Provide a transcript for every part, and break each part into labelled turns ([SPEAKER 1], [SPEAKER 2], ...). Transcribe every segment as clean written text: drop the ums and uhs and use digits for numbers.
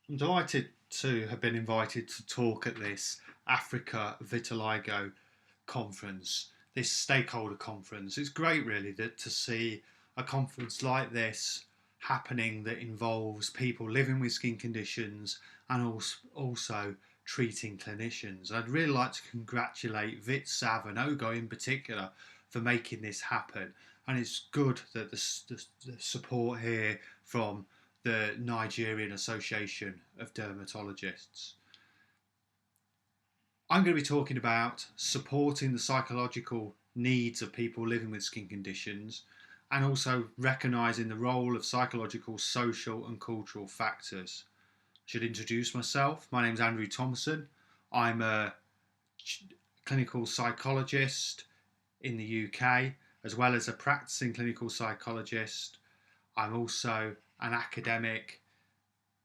[SPEAKER 1] I'm delighted to have been invited to talk at this Africa Vitiligo conference, this stakeholder conference. It's great, really, to see a conference like this happening that involves people living with skin conditions and also treating clinicians. I'd really like to congratulate VitSav and Ogo in particular for making this happen. And it's good that the support here from the Nigerian Association of Dermatologists. I'm going to be talking about supporting the psychological needs of people living with skin conditions and also recognising the role of psychological, social, and cultural factors. I should introduce myself. My name is Andrew Thompson. I'm a clinical psychologist in the UK, as well as a practicing clinical psychologist. I'm also an academic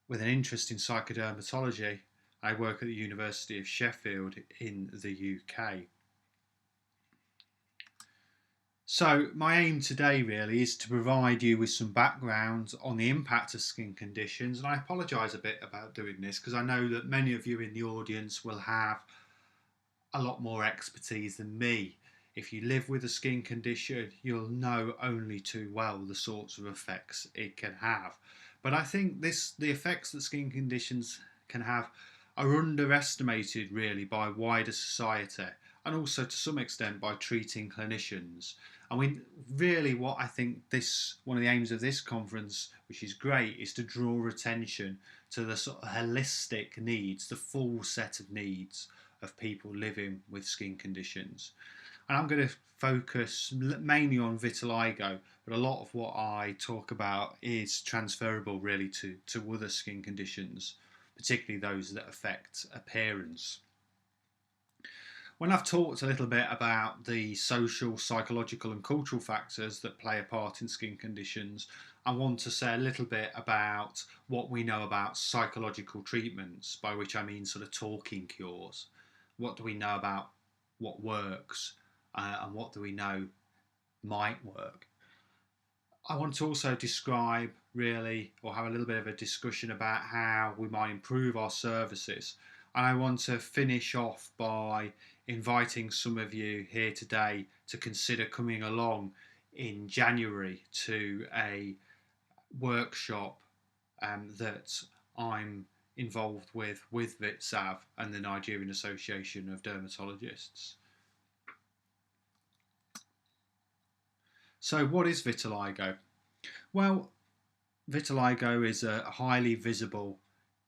[SPEAKER 1] with an interest in psychodermatology. I work at the University of Sheffield in the UK. So my aim today really is to provide you with some background on the impact of skin conditions, and I apologise a bit about doing this because I know that many of you in the audience will have a lot more expertise than me. If you live with a skin condition, you'll know only too well the sorts of effects it can have. But I think the effects that skin conditions can have are underestimated really by wider society and also to some extent by treating clinicians. And what I think one of the aims of this conference, which is great, is to draw attention to the sort of holistic needs, the full set of needs of people living with skin conditions. And I'm going to focus mainly on vitiligo, but a lot of what I talk about is transferable really to other skin conditions, particularly those that affect appearance. When I've talked a little bit about the social, psychological, and cultural factors that play a part in skin conditions, I want to say a little bit about what we know about psychological treatments, by which I mean sort of talking cures. What do we know about what works and what do we know might work? I want to also describe really, or have a little bit of a discussion about how we might improve our services. And I want to finish off by inviting some of you here today to consider coming along in January to a workshop that I'm involved with VitSav and the Nigerian Association of Dermatologists. So what is vitiligo? Well, vitiligo is a highly visible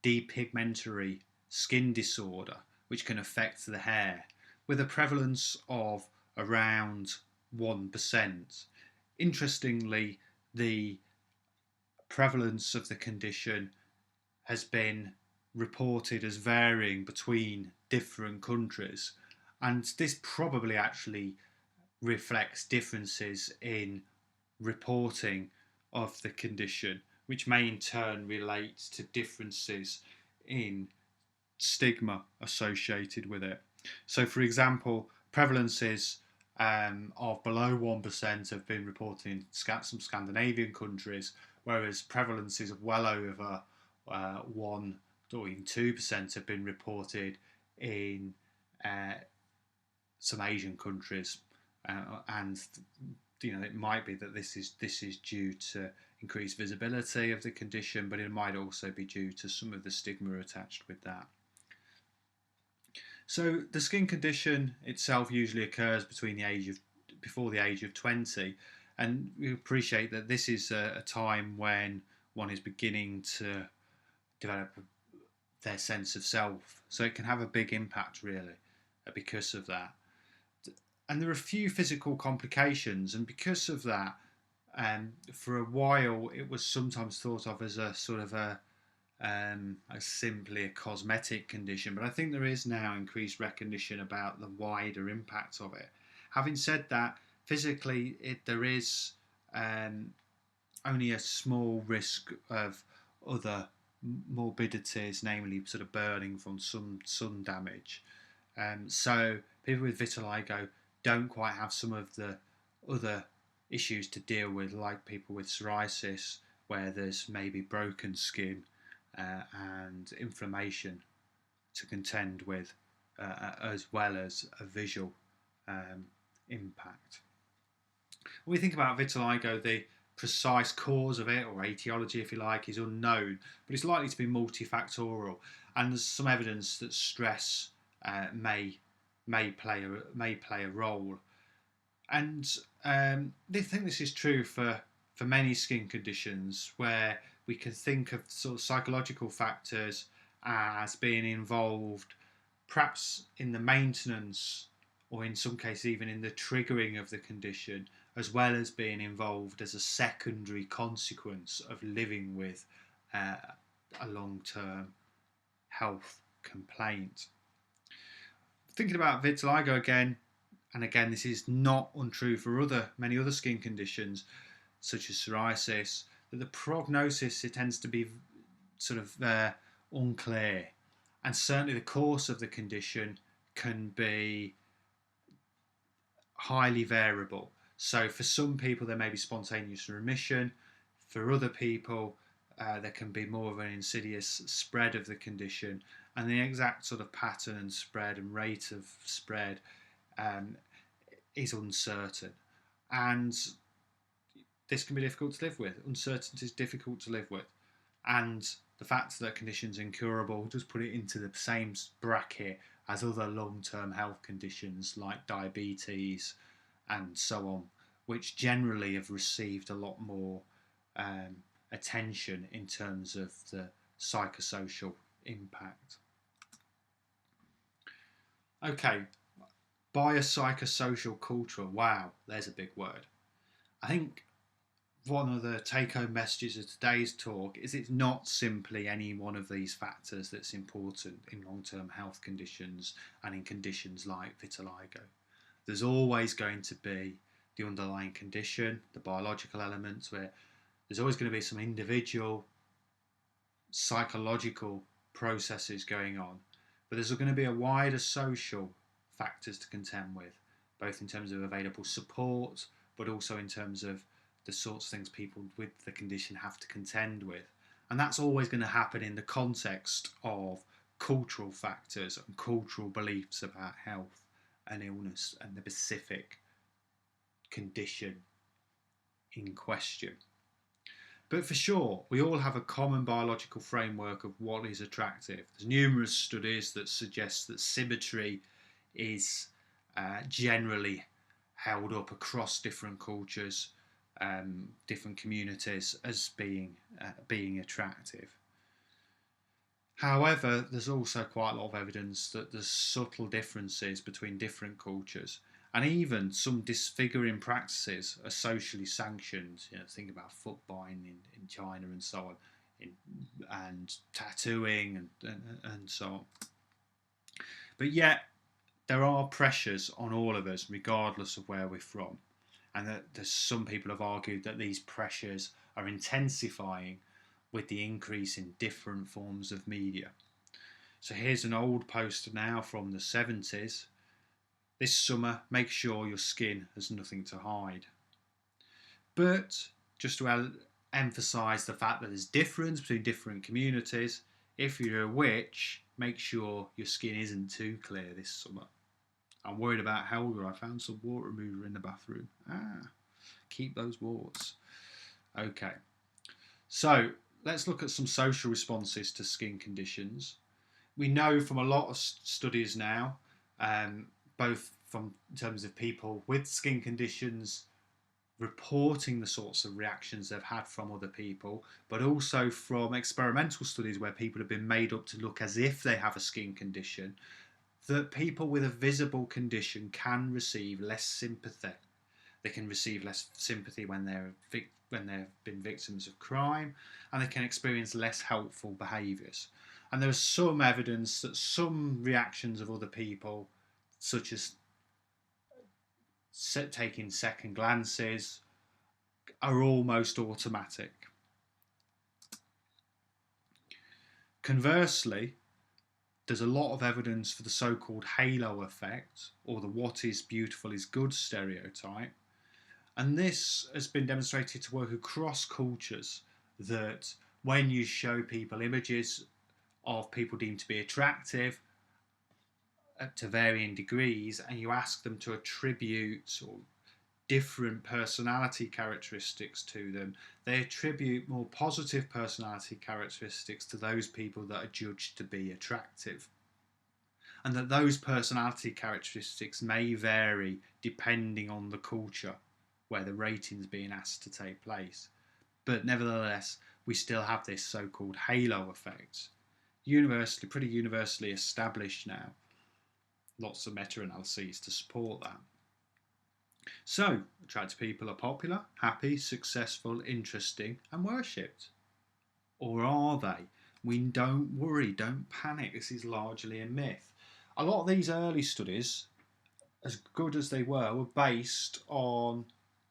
[SPEAKER 1] depigmentary skin disorder which can affect the hair with a prevalence of around 1%. Interestingly, the prevalence of the condition has been reported as varying between different countries, and this probably actually reflects differences in reporting of the condition, which may in turn relate to differences in stigma associated with it. So, for example, prevalences of below 1% have been reported in some Scandinavian countries, whereas prevalences of well over 1 or even 2% have been reported in some Asian countries. And it might be that this is due to increased visibility of the condition, but it might also be due to some of the stigma attached with that. So the skin condition itself usually occurs before the age of 20, and we appreciate that this is a time when one is beginning to develop their sense of self. So it can have a big impact really because of that. And there are a few physical complications, and because of that, for a while it was sometimes thought of as a sort of as simply a cosmetic condition, but I think there is now increased recognition about the wider impact of it. Having said that, physically there is only a small risk of other morbidities, namely sort of burning from some sun damage. So people with vitiligo don't quite have some of the other issues to deal with, like people with psoriasis, where there's maybe broken skin and inflammation to contend with, as well as a visual impact. When we think about vitiligo, the precise cause of it, or etiology if you like, is unknown, but it's likely to be multifactorial, and there's some evidence that stress may play a role. And they think this is true for many skin conditions, where we can think of sort of psychological factors as being involved perhaps in the maintenance, or in some cases even in the triggering of the condition, as well as being involved as a secondary consequence of living with a long-term health complaint. Thinking about vitiligo again, and again this is not untrue for many other skin conditions such as psoriasis, that the prognosis, it tends to be sort of unclear, and certainly the course of the condition can be highly variable. So for some people there may be spontaneous remission, for other people there can be more of an insidious spread of the condition, and the exact sort of pattern and spread and rate of spread is uncertain, and this can be difficult to live with. Uncertainty is difficult to live with, and the fact that conditions are incurable does put it into the same bracket as other long-term health conditions like diabetes and so on, which generally have received a lot more attention in terms of the psychosocial impact. Okay, biopsychosocial culture. Wow, there's a big word. I think one of the take-home messages of today's talk is it's not simply any one of these factors that's important in long-term health conditions and in conditions like vitiligo. There's always going to be the underlying condition, the biological elements, where there's always going to be some individual psychological processes going on, but there's going to be a wider social factors to contend with, both in terms of available support, but also in terms of the sorts of things people with the condition have to contend with. And that's always going to happen in the context of cultural factors and cultural beliefs about health and illness and the specific condition in question. But for sure, we all have a common biological framework of what is attractive. There's numerous studies that suggest that symmetry is generally held up across different cultures, different communities, as being attractive. However, there's also quite a lot of evidence that there's subtle differences between different cultures, and even some disfiguring practices are socially sanctioned. Think about foot buying in China and so on, and tattooing and so on. But yet, there are pressures on all of us, regardless of where we're from. And that there's some people have argued that these pressures are intensifying with the increase in different forms of media. So here's an old poster now from the 70s. This summer, make sure your skin has nothing to hide. But just to emphasise the fact that there's difference between different communities, if you're a witch, make sure your skin isn't too clear this summer. I'm worried about Helga. I found some water remover in the bathroom. Keep those warts. Okay, so let's look at some social responses to skin conditions. We know from a lot of studies now, both from in terms of people with skin conditions reporting the sorts of reactions they've had from other people, but also from experimental studies where people have been made up to look as if they have a skin condition, that people with a visible condition can receive less sympathy. They can receive less sympathy when they've been victims of crime, and they can experience less helpful behaviours. And there is some evidence that some reactions of other people, such as taking second glances, are almost automatic. Conversely, there's a lot of evidence for the so-called halo effect, or the what is beautiful is good stereotype. And this has been demonstrated to work across cultures, that when you show people images of people deemed to be attractive to varying degrees, and you ask them to attribute or different personality characteristics to them, they attribute more positive personality characteristics to those people that are judged to be attractive. And that those personality characteristics may vary depending on the culture where the rating's being asked to take place. But nevertheless, we still have this so-called halo effect. Pretty universally established now. Lots of meta-analyses to support that. So, attractive people are popular, happy, successful, interesting, and worshipped. Or are they? Don't worry, don't panic. This is largely a myth. A lot of these early studies, as good as they were based on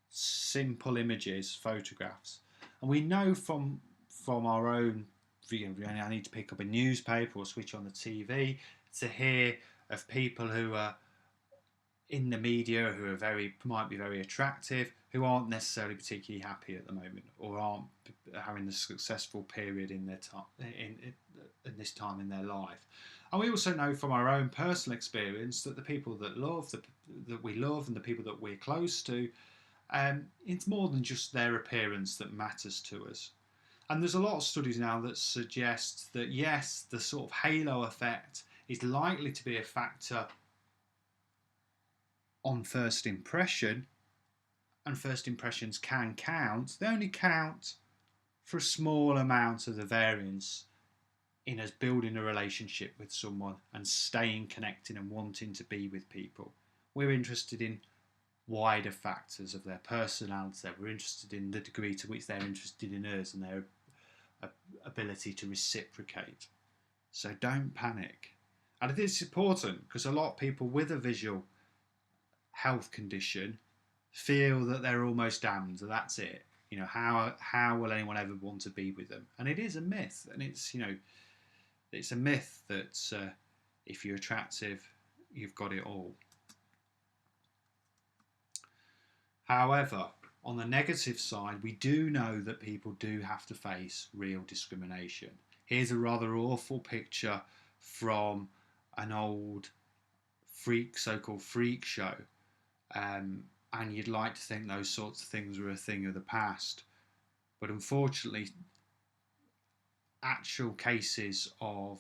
[SPEAKER 1] simple images, photographs. And we know from our own, I need to pick up a newspaper or switch on the TV to hear of people who are in the media who are might be very attractive, who aren't necessarily particularly happy at the moment, or aren't having a successful period in their time in this time in their life. And we also know from our own personal experience that the people that we love, and the people that we're close to, it's more than just their appearance that matters to us. And there's a lot of studies now that suggest that yes, the sort of halo effect is likely to be a factor on first impression, and first impressions can count. They only count for a small amount of the variance in us building a relationship with someone and staying connected and wanting to be with people. We're interested in wider factors of their personality. We're interested in the degree to which they're interested in us and their ability to reciprocate. So don't panic. And it is important because a lot of people with a visual health condition feel that they're almost damned. That's it. How will anyone ever want to be with them? And it is a myth. And it's a myth that if you're attractive, you've got it all. However, on the negative side, we do know that people do have to face real discrimination. Here's a rather awful picture from an old so-called freak show. And you'd like to think those sorts of things were a thing of the past. But unfortunately, actual cases of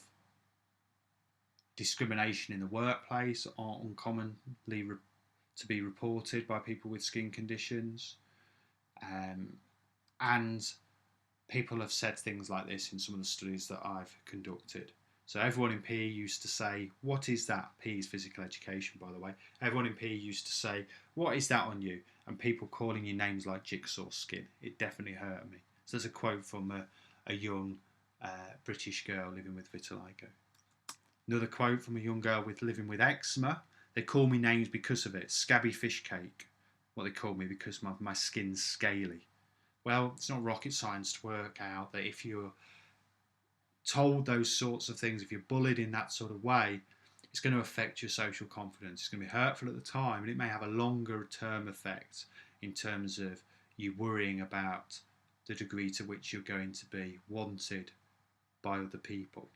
[SPEAKER 1] discrimination in the workplace are uncommonly to be reported by people with skin conditions. And people have said things like this in some of the studies that I've conducted. So everyone in PE used to say, what is that? PE is physical education, by the way. Everyone in PE used to say, what is that on you? And people calling you names like jigsaw skin. It definitely hurt me. So there's a quote from a young British girl living with vitiligo. Another quote from a young girl living with eczema. They call me names because of it. Scabby fish cake. What they call me because my skin's scaly. Well, it's not rocket science to work out that if you're told those sorts of things, if you're bullied in that sort of way, it's going to affect your social confidence. It's going to be hurtful at the time, and it may have a longer term effect in terms of you worrying about the degree to which you're going to be wanted by other people.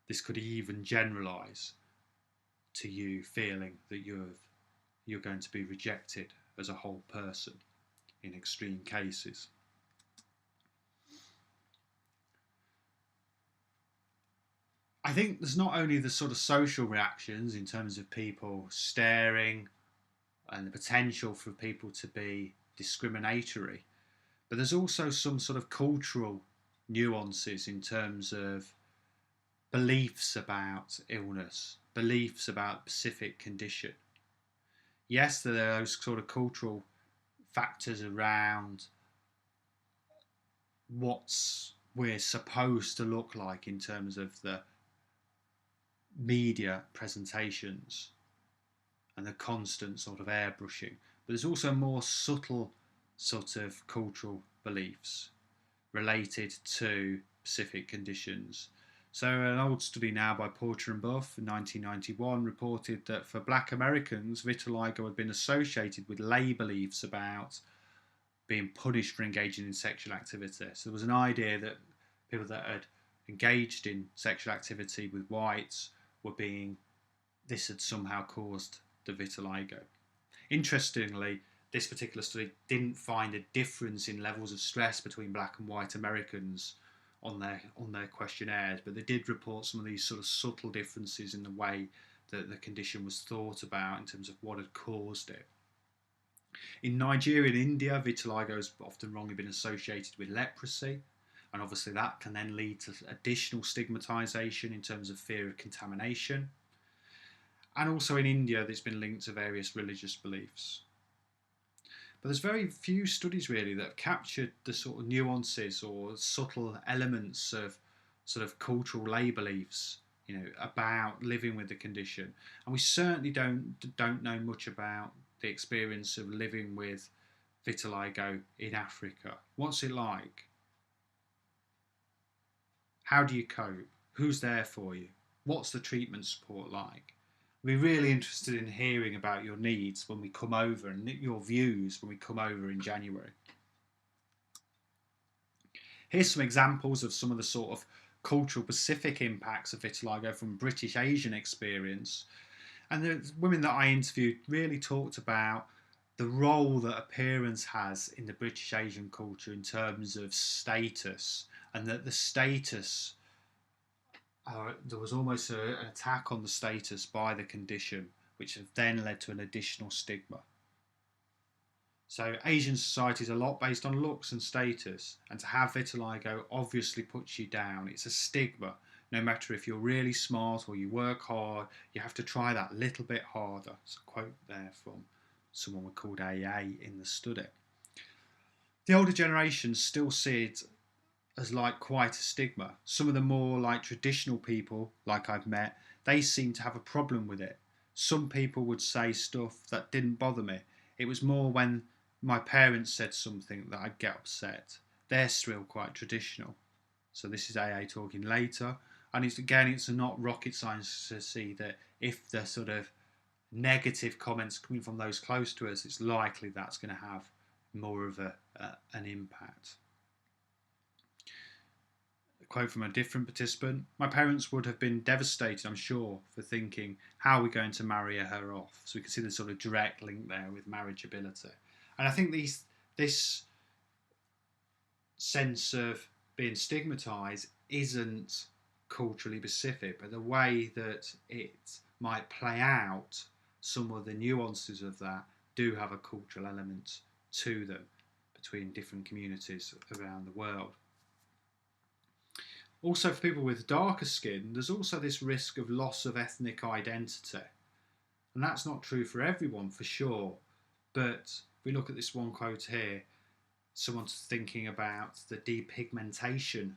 [SPEAKER 1] This could even generalise to you feeling that you're going to be rejected as a whole person in extreme cases. I think there's not only the sort of social reactions in terms of people staring and the potential for people to be discriminatory, but there's also some sort of cultural nuances in terms of beliefs about illness, beliefs about specific condition. Yes, there are those sort of cultural factors around what we're supposed to look like in terms of the media presentations and the constant sort of airbrushing, but there's also more subtle sort of cultural beliefs related to specific conditions. So an old study now by Porter and Buff in 1991 reported that for Black Americans, vitiligo had been associated with lay beliefs about being punished for engaging in sexual activity. So there was an idea that people that had engaged in sexual activity with whites this had somehow caused the vitiligo. Interestingly, this particular study didn't find a difference in levels of stress between black and white Americans on their questionnaires, but they did report some of these sort of subtle differences in the way that the condition was thought about in terms of what had caused it. In Nigeria and India, vitiligo has often wrongly been associated with leprosy, and obviously that can then lead to additional stigmatisation in terms of fear of contamination. And also in India, it's been linked to various religious beliefs. But there's very few studies really that have captured the sort of nuances or subtle elements of sort of cultural lay beliefs, about living with the condition. And we certainly don't know much about the experience of living with vitiligo in Africa. What's it like? How do you cope? Who's there for you? What's the treatment support like? We're really interested in hearing about your needs when we come over and your views when we come over in January. Here's some examples of some of the sort of cultural Pacific impacts of vitiligo from British Asian experience. And the women that I interviewed really talked about the role that appearance has in the British Asian culture in terms of status, and that the status there was almost an attack on the status by the condition, which have then led to an additional stigma. So Asian society is a lot based on looks and status, and to have vitiligo obviously puts you down. It's a stigma. No matter if you're really smart or you work hard, you have to try that little bit harder. It's a quote there from someone called AA in the study. The older generations still see it as like quite a stigma. Some of the more like traditional people, like I've met, they seem to have a problem with it. Some people would say stuff that didn't bother me. It was more when my parents said something that I'd get upset. They're still quite traditional. So this is AA talking later. And it's not rocket science to see that if the sort of negative comments coming from those close to us, it's likely that's going to have more of an impact. Quote from a different participant: my parents would have been devastated, I'm sure, for thinking, how are we going to marry her off? So we can see the sort of direct link there with marriageability. And I think this sense of being stigmatised isn't culturally specific, but the way that it might play out, some of the nuances of that do have a cultural element to them between different communities around the world. Also, for people with darker skin, there's also this risk of loss of ethnic identity. And that's not true for everyone, for sure. But if we look at this one quote here, someone's thinking about the depigmentation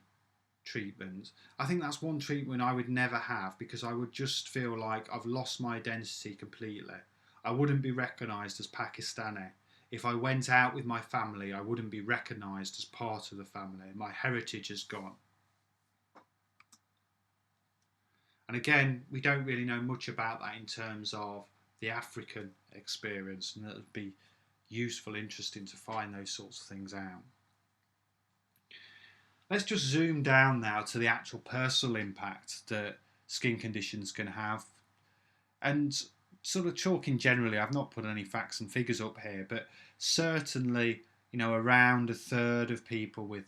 [SPEAKER 1] treatment. I think that's one treatment I would never have, because I would just feel like I've lost my identity completely. I wouldn't be recognised as Pakistani. If I went out with my family, I wouldn't be recognised as part of the family. My heritage is gone. And again, we don't really know much about that in terms of the African experience, and that would be useful, interesting to find those sorts of things out. Let's just zoom down now to the actual personal impact that skin conditions can have. And sort of talking generally, I've not put any facts and figures up here, but certainly, around a third of people with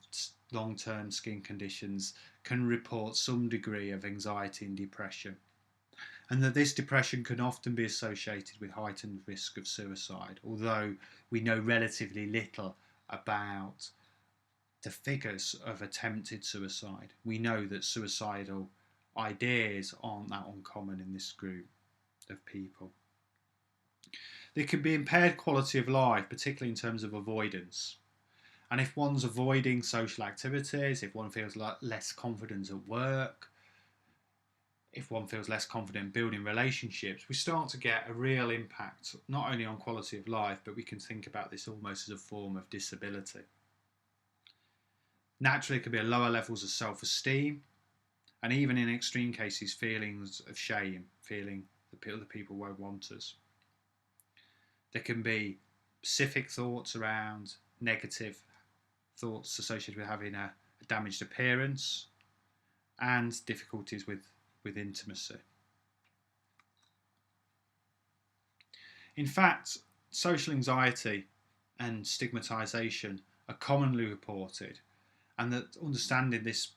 [SPEAKER 1] long-term skin conditions can report some degree of anxiety and depression, and that this depression can often be associated with heightened risk of suicide, although we know relatively little about the figures of attempted suicide. We know that suicidal ideas aren't that uncommon in this group of people. There can be impaired quality of life, particularly in terms of avoidance. And if one's avoiding social activities, if one feels less confident at work, if one feels less confident building relationships, we start to get a real impact, not only on quality of life, but we can think about this almost as a form of disability. Naturally, it can be lower levels of self-esteem, and even in extreme cases, feelings of shame, feeling that other people won't want us. There can be specific thoughts around negative thoughts associated with having a a damaged appearance, and difficulties with intimacy. In fact, social anxiety and stigmatisation are commonly reported, and that understanding this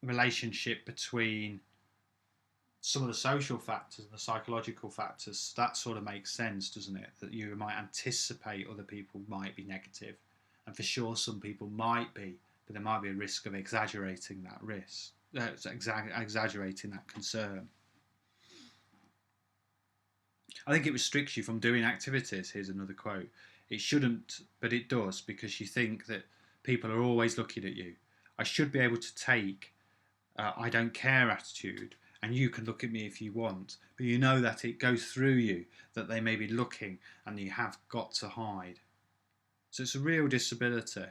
[SPEAKER 1] relationship between some of the social factors and the psychological factors, that sort of makes sense, doesn't it? That you might anticipate other people might be negative, and for sure some people might be, but there might be a risk of exaggerating that risk, exaggerating that concern. I think it restricts you from doing activities. Here's another quote. It shouldn't, but it does, because you think that people are always looking at you. I should be able to take I don't care attitude, and you can look at me if you want, but you know that it goes through you, that they may be looking and you have got to hide. So it's a real disability.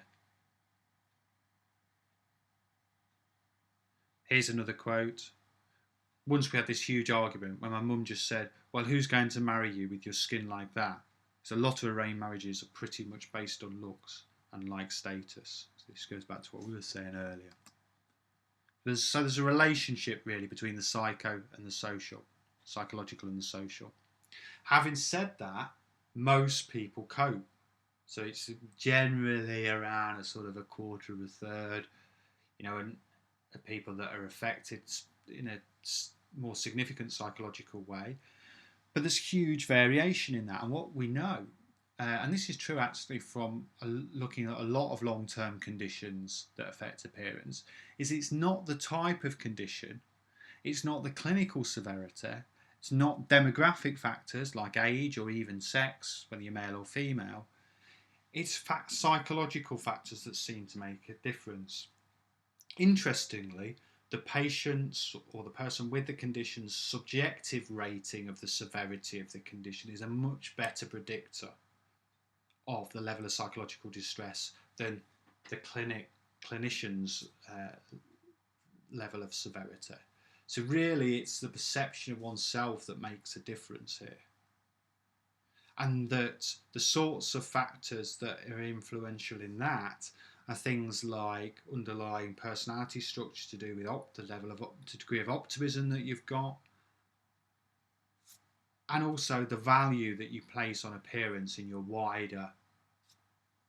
[SPEAKER 1] Here's another quote. Once we had this huge argument when my mum just said, well, who's going to marry you with your skin like that? So a lot of arranged marriages are pretty much based on looks and like status. So this goes back to what we were saying earlier. There's a relationship really between the psycho and the social, psychological and the social. Having said that, most people cope. So it's generally around a sort of a quarter of a third, and people that are affected in a more significant psychological way. But there's huge variation in that. And what we know, and this is true actually from looking at a lot of long-term conditions that affect appearance, is it's not the type of condition, it's not the clinical severity, it's not demographic factors like age or even sex, whether you're male or female, it's psychological factors that seem to make a difference. Interestingly, the patient's or the person with the condition's subjective rating of the severity of the condition is a much better predictor of the level of psychological distress than the clinician's level of severity. So really it's the perception of oneself that makes a difference here. And that the sorts of factors that are influential in that are things like underlying personality structure to do with the degree of optimism that you've got, and also the value that you place on appearance in your wider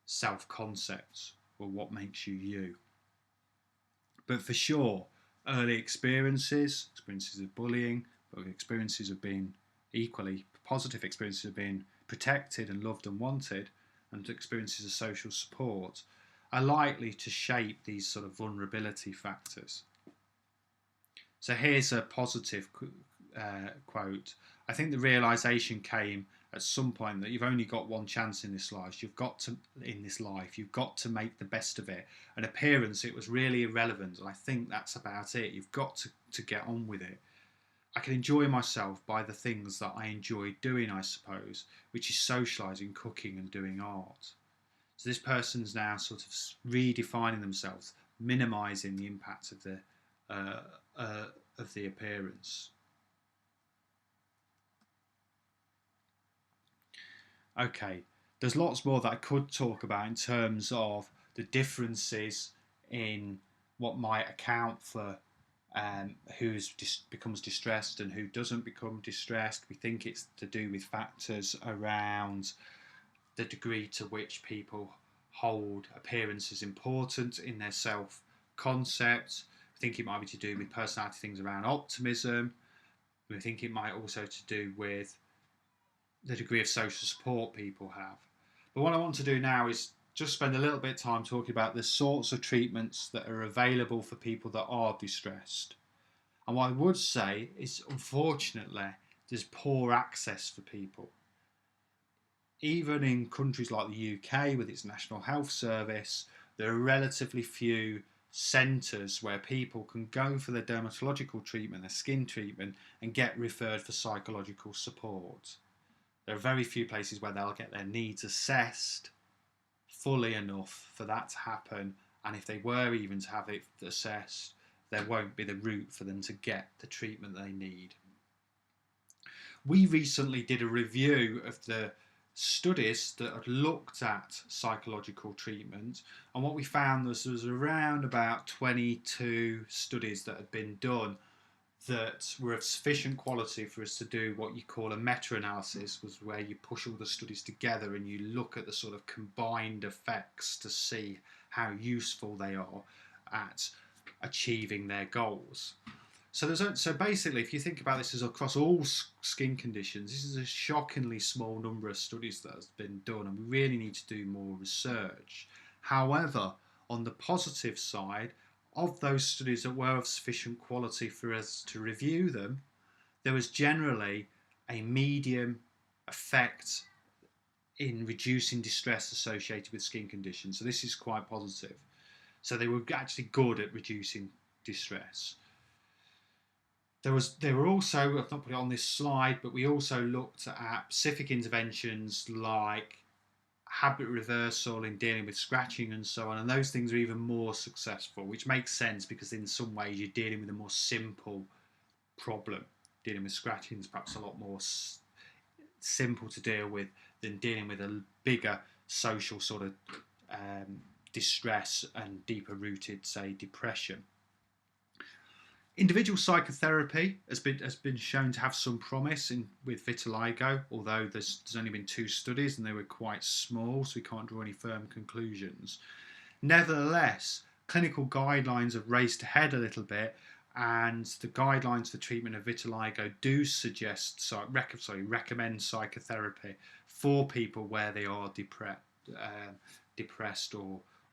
[SPEAKER 1] self-concept, or what makes you you. But for sure, early experiences of bullying, but experiences of being equally positive experiences of being protected and loved and wanted, and experiences of social support are likely to shape these sort of vulnerability factors. So here's a positive quote. I think the realization came at some point that you've only got one chance in this life. You've got to make the best of it. An appearance, it was really irrelevant, and I think that's about it. You've got to get on with it. I can enjoy myself by the things that I enjoy doing, I suppose, which is socialising, cooking and doing art. So this person's now sort of redefining themselves, minimising the impact of the appearance. Okay, there's lots more that I could talk about in terms of the differences in what might account for who becomes distressed and who doesn't become distressed. We think it's to do with factors around the degree to which people hold appearance as important in their self-concept. We think it might be to do with personality things around optimism. We think it might also to do with the degree of social support people have. But what I want to do now is just spend a little bit of time talking about the sorts of treatments that are available for people that are distressed. And what I would say is, unfortunately, there's poor access for people. Even in countries like the UK with its National Health Service, there are relatively few centres where people can go for their dermatological treatment, their skin treatment, and get referred for psychological support. There are very few places where they'll get their needs assessed fully enough for that to happen, and if they were even to have it assessed, there won't be the route for them to get the treatment they need. We recently did a review of the studies that had looked at psychological treatment, and what we found was there was around about 22 studies that had been done that were of sufficient quality for us to do what you call a meta-analysis, was where you push all the studies together and you look at the sort of combined effects to see how useful they are at achieving their goals. So basically, if you think about this as across all skin conditions, this is a shockingly small number of studies that has been done, and we really need to do more research. However, on the positive side, of those studies that were of sufficient quality for us to review them, there was generally a medium effect in reducing distress associated with skin conditions. So this is quite positive. So they were actually good at reducing distress. There were also, I've not put it on this slide, but we also looked at specific interventions like habit reversal in dealing with scratching and so on, and those things are even more successful, which makes sense because in some ways you're dealing with a more simple problem. Dealing with scratching is perhaps a lot more simple to deal with than dealing with a bigger social sort of distress and deeper rooted, say, depression. Individual psychotherapy has been shown to have some promise with vitiligo, although there's only been 2 studies and they were quite small, so we can't draw any firm conclusions. Nevertheless, clinical guidelines have raced ahead a little bit, and the guidelines for treatment of vitiligo do suggest, recommend psychotherapy for people where they are depressed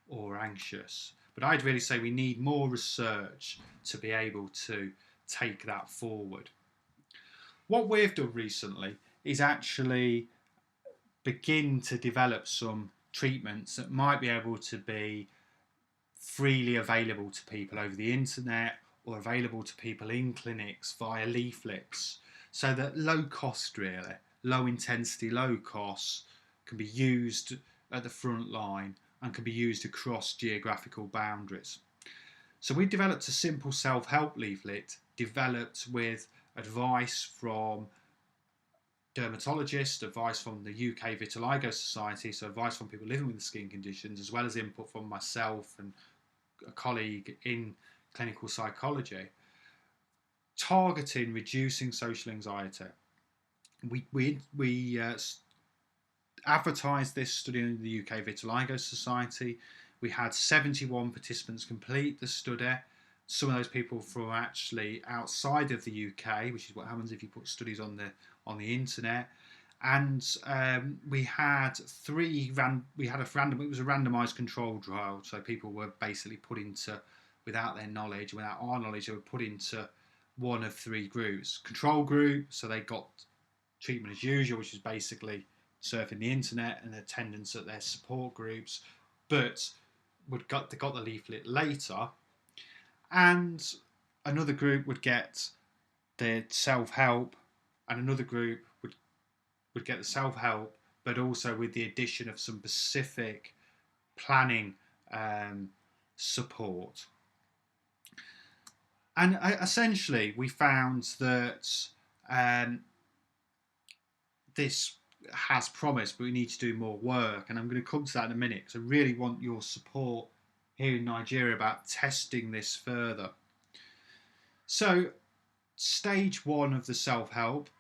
[SPEAKER 1] or anxious. But I'd really say we need more research to be able to take that forward. What we've done recently is actually begin to develop some treatments that might be able to be freely available to people over the internet or available to people in clinics via leaflets, so that low cost, really, low intensity, low cost, can be used at the front line and can be used across geographical boundaries. So we developed a simple self-help leaflet developed with advice from dermatologists, advice from the UK Vitiligo Society, so advice from people living with the skin conditions, as well as input from myself and a colleague in clinical psychology, targeting reducing social anxiety. We advertised this study in the UK Vitiligo Society. We had 71 participants complete the study. Some of those people from actually outside of the UK, which is what happens if you put studies on the internet. And we had it was a randomized control trial, so people were basically put into, without their knowledge, without our knowledge, they were put into one of 3 groups. Control group, so they got treatment as usual, which is basically surfing the internet and attendance at their support groups, but got the leaflet later. And another group would get the self-help, and another group would get the self-help, but also with the addition of some specific planning support. And essentially, we found that this has promise, but we need to do more work, and I'm going to come to that in a minute because I really want your support here in Nigeria about testing this further. So stage 1 of the self-help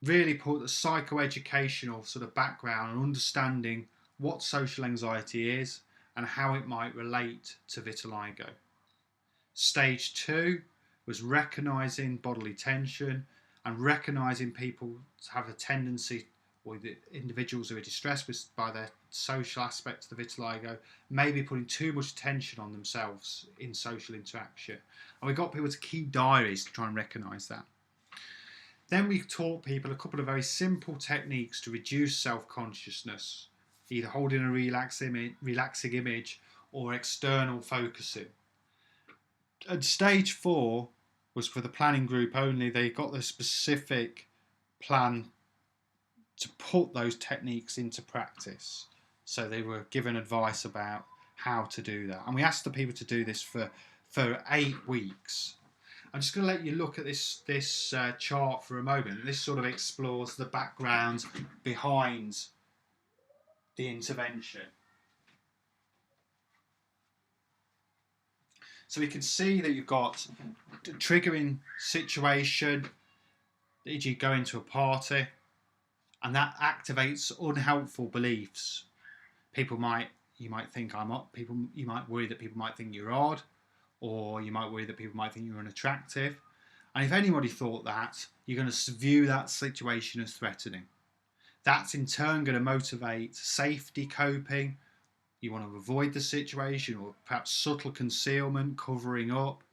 [SPEAKER 1] really put the psychoeducational sort of background and understanding what social anxiety is and how it might relate to vitiligo. Stage 2 was recognising bodily tension and recognising people have a tendency, or the individuals who are distressed by their social aspects of the vitiligo, maybe putting too much attention on themselves in social interaction. And we got people to keep diaries to try and recognise that. Then we taught people a couple of very simple techniques to reduce self-consciousness, either holding a relaxing image or external focusing. At stage 4 was for the planning group only. They got the specific plan to put those techniques into practice. So they were given advice about how to do that. And we asked the people to do this for 8 weeks. I'm just going to let you look at this chart for a moment. This sort of explores the background behind the intervention. So we can see that you've got a triggering situation, e.g. going to a party, and that activates unhelpful beliefs. You might think I'm up. You might worry that people might think you're odd, or you might worry that people might think you're unattractive. And if anybody thought that, you're going to view that situation as threatening. That's in turn going to motivate safety coping. You want to avoid the situation, or perhaps subtle concealment, covering up.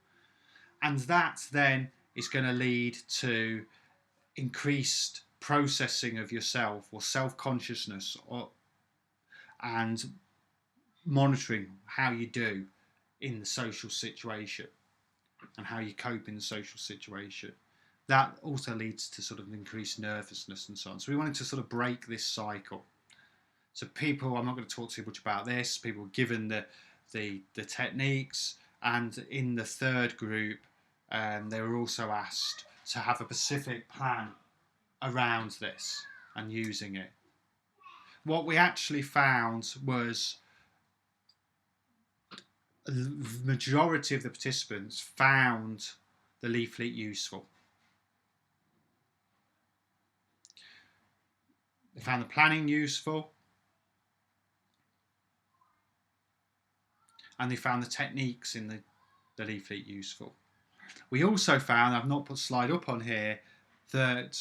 [SPEAKER 1] And that then is going to lead to increased processing of yourself, or self-consciousness, and monitoring how you do in the social situation and how you cope in the social situation. That also leads to sort of increased nervousness and so on. So we wanted to sort of break this cycle. So people, I'm not going to talk too much about this, people were given the techniques, and in the third group they were also asked to have a specific plan around this and using it. What we actually found was the majority of the participants found the leaflet useful. They found the planning useful, and they found the techniques in the leaflet useful. We also found, I've not put a slide up on here, that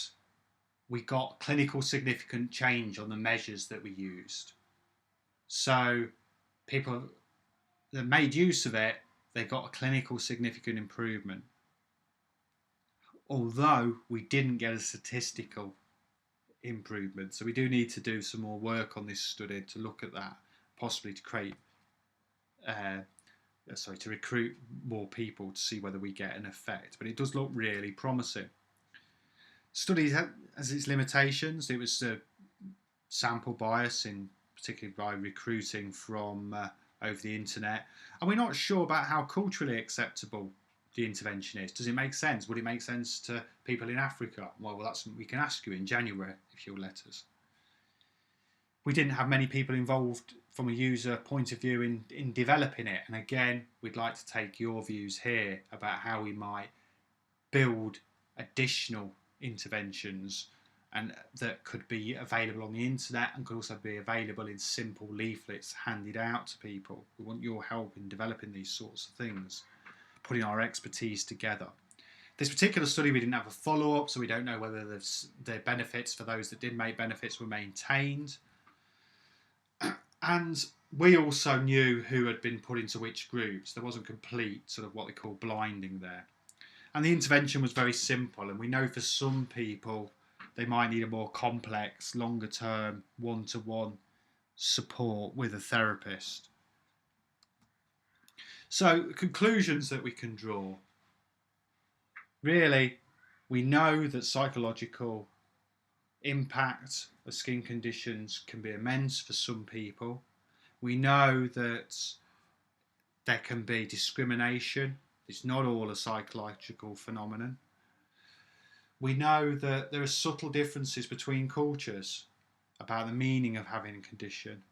[SPEAKER 1] we got clinical significant change on the measures that we used. So people that made use of it, they got a clinical significant improvement. Although we didn't get a statistical improvement. So we do need to do some more work on this study to look at that, possibly to create to recruit more people to see whether we get an effect. But it does look really promising. Study has its limitations. It was sample bias, particularly by recruiting from over the internet, and we're not sure about how culturally acceptable the intervention is. Does it make sense? Would it make sense to people in Africa? Well, that's something we can ask you in January if you'll let us. We didn't have many people involved from a user point of view in developing it, and again, we'd like to take your views here about how we might build additional interventions and that could be available on the internet and could also be available in simple leaflets handed out to people. We want your help in developing these sorts of things, putting our expertise together. This particular study, we didn't have a follow-up, so we don't know whether the benefits for those that did make benefits were maintained. And we also knew who had been put into which groups. There wasn't complete sort of what they call blinding there. And the intervention was very simple, and we know for some people they might need a more complex, longer term, one-to-one support with a therapist. So, conclusions that we can draw. Really, we know that psychological impact of skin conditions can be immense for some people. We know that there can be discrimination. It's not all a psychological phenomenon. We know that there are subtle differences between cultures about the meaning of having a condition.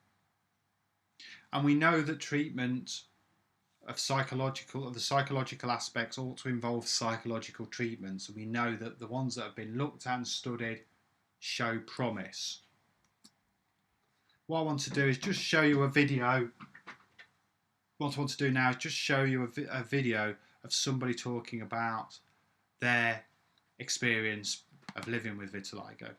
[SPEAKER 1] And we know that treatment of the psychological aspects ought to involve psychological treatments. And we know that the ones that have been looked at and studied show promise. What I want to do is just show you a video. What I want to do now is just show you a video of somebody talking about their experience of living with vitiligo.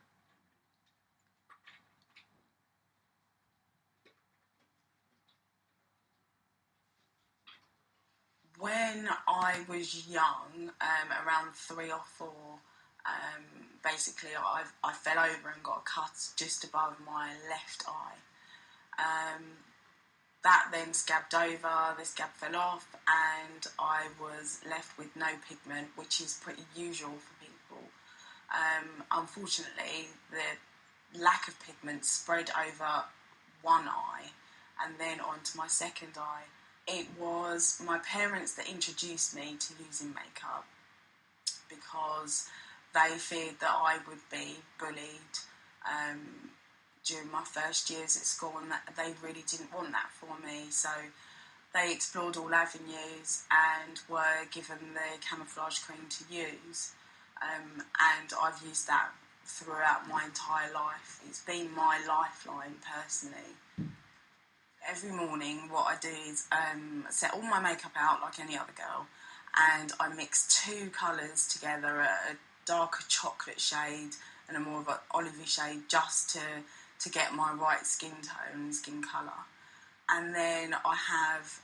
[SPEAKER 2] When I was young, around 3 or 4, basically I fell over and got a cut just above my left eye. That then scabbed over, the scab fell off, and I was left with no pigment, which is pretty usual for people. Unfortunately, the lack of pigment spread over one eye and then onto my second eye. It was my parents that introduced me to using makeup because they feared that I would be bullied, during my first years at school, and that they really didn't want that for me. So they explored all avenues and were given the camouflage cream to use. And I've used that throughout my entire life. It's been my lifeline personally. Every morning what I do is set all my makeup out like any other girl, and I mix two colours together, a darker chocolate shade and a more of an olivey shade, just to get my right skin tone and skin colour. And then I have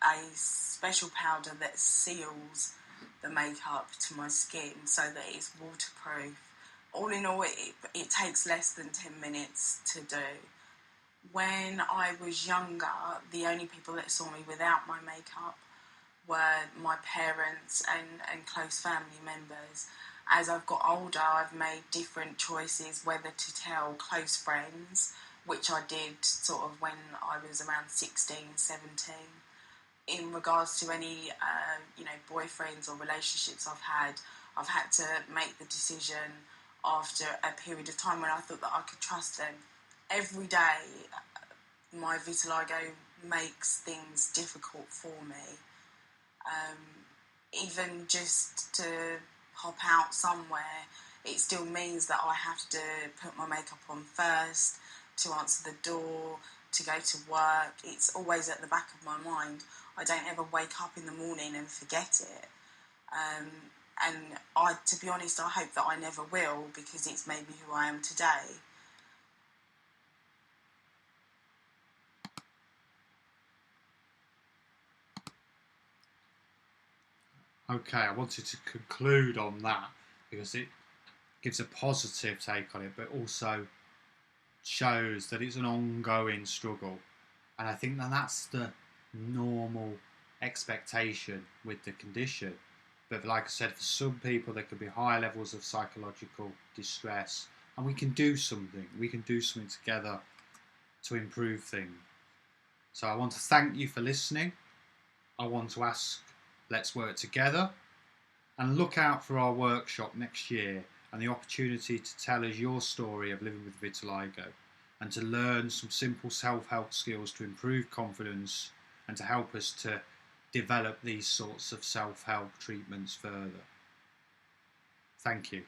[SPEAKER 2] a special powder that seals the makeup to my skin so that it's waterproof. All in all, it takes less than 10 minutes to do. When I was younger, the only people that saw me without my makeup were my parents and close family members. As I've got older, I've made different choices whether to tell close friends, which I did sort of when I was around 16, 17. In regards to any, boyfriends or relationships I've had to make the decision after a period of time when I thought that I could trust them. Every day, my vitiligo makes things difficult for me. Even just to pop out somewhere, it still means that I have to put my makeup on first, to answer the door, to go to work. It's always at the back of my mind. I don't ever wake up in the morning and forget it. And to be honest, I hope that I never will, because it's made me who I am today.
[SPEAKER 1] Okay, I wanted to conclude on that because it gives a positive take on it, but also shows that it's an ongoing struggle. And I think that that's the normal expectation with the condition. But like I said, for some people, there could be higher levels of psychological distress, and we can do something. We can do something together to improve things. So I want to thank you for listening. I want to ask, let's work together and look out for our workshop next year and the opportunity to tell us your story of living with vitiligo and to learn some simple self-help skills to improve confidence and to help us to develop these sorts of self-help treatments further. Thank you.